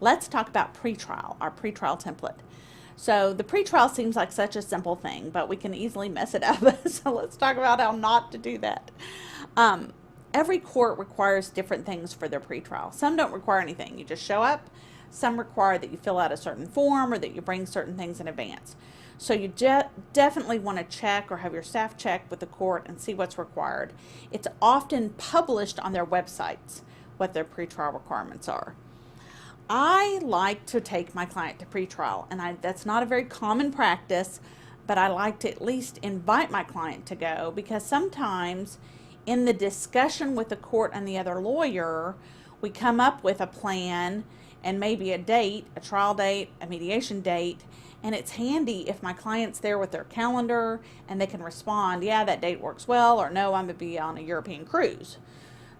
Let's talk about pretrial, our pretrial template. So the pretrial seems like such a simple thing, but we can easily mess it up. So let's talk about how not to do that. Every court requires different things for their pretrial. Some don't require anything. You just show up. Some require that you fill out a certain form or that you bring certain things in advance. So you definitely want to check or have your staff check with the court and see what's required. It's often published on their websites what their pretrial requirements are. I like to take my client to pretrial, and that's not a very common practice, but I like to at least invite my client to go, because sometimes in the discussion with the court and the other lawyer, we come up with a plan and maybe a date, a trial date, a mediation date, and it's handy if my client's there with their calendar and they can respond, yeah, that date works well, or no, I'm going to be on a European cruise.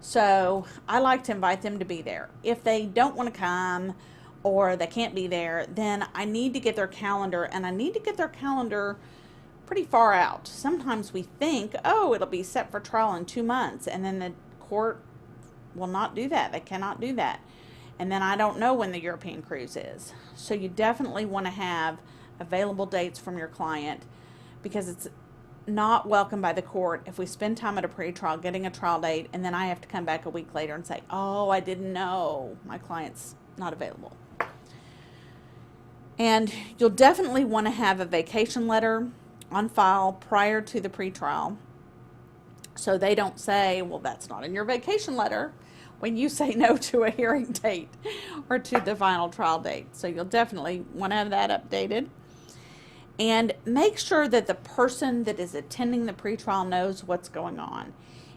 So I like to invite them to be there. If they don't want to come or they can't be there, then I need to get their calendar, and I need to get their calendar pretty far out. Sometimes we think, oh, it'll be set for trial in 2 months, and then the court will not do that. They cannot do that. And then I don't know when the European cruise is. So you definitely want to have available dates from your client, because it's not welcome by the court if we spend time at a pretrial getting a trial date and then I have to come back a week later and say, oh, I didn't know, my client's not available. And you'll definitely want to have a vacation letter on file prior to the pretrial, so they don't say, well, that's not in your vacation letter, when you say no to a hearing date or to the final trial date. So you'll definitely want to have that updated. And make sure that the person that is attending the pretrial knows what's going on.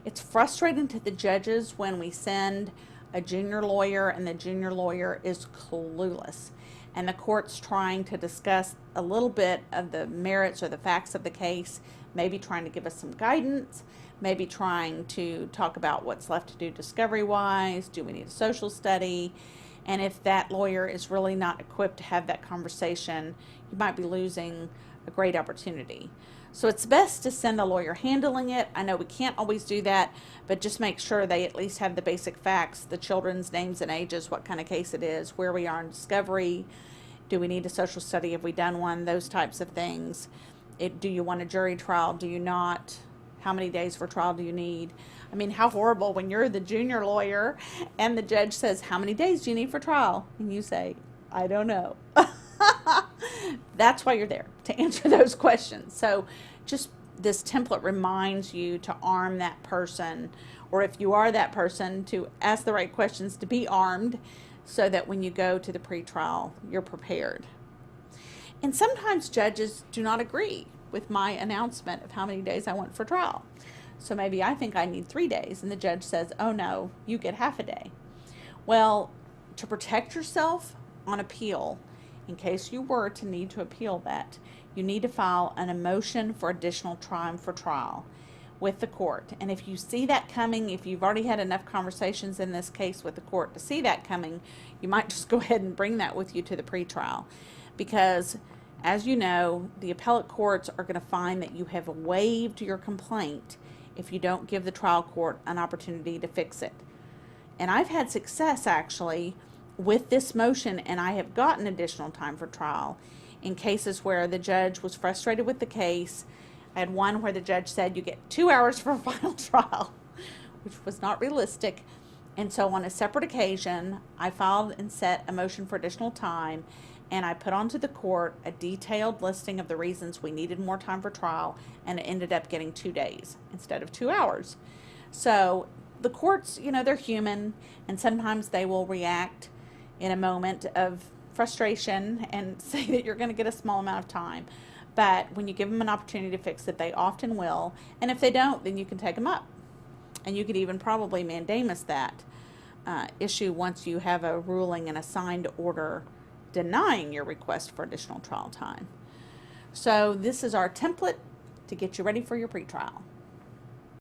It's frustrating to the judges when we send a junior lawyer and the junior lawyer is clueless, and the court's trying to discuss a little bit of the merits or the facts of the case, maybe trying to give us some guidance, maybe trying to talk about what's left to do discovery-wise, do we need a social study? And if that lawyer is really not equipped to have that conversation, you might be losing a great opportunity. So it's best to send the lawyer handling it. I know we can't always do that, but just make sure they at least have the basic facts, the children's names and ages, what kind of case it is, where we are in discovery, do we need a social study, have we done one, those types of things. Do you want a jury trial, do you not? How many days for trial do you need? I mean, how horrible when you're the junior lawyer and the judge says, how many days do you need for trial? And you say, I don't know. That's why you're there, to answer those questions. So just this template reminds you to arm that person, or if you are that person, to ask the right questions, to be armed, so that when you go to the pretrial, you're prepared. And sometimes judges do not agree with my announcement of how many days I want for trial. So maybe I think I need 3 days, and the judge says, oh no, you get half a day. Well, to protect yourself on appeal, in case you were to need to appeal that, you need to file a motion for additional time for trial with the court. And if you see that coming, if you've already had enough conversations in this case with the court to see that coming, you might just go ahead and bring that with you to the pretrial. Because, as you know, the appellate courts are going to find that you have waived your complaint if you don't give the trial court an opportunity to fix it. And I've had success, actually, with this motion, and I have gotten additional time for trial in cases where the judge was frustrated with the case. I had one where the judge said you get 2 hours for a final trial, which was not realistic. And so on a separate occasion, I filed and set a motion for additional time, and I put onto the court a detailed listing of the reasons we needed more time for trial, and it ended up getting 2 days instead of 2 hours. So the courts, you know, they're human, and sometimes they will react in a moment of frustration and say that you're going to get a small amount of time. But when you give them an opportunity to fix it, they often will. And if they don't, then you can take them up. And you could even probably mandamus that issue once you have a ruling and a signed order denying your request for additional trial time. So this is our template to get you ready for your pretrial.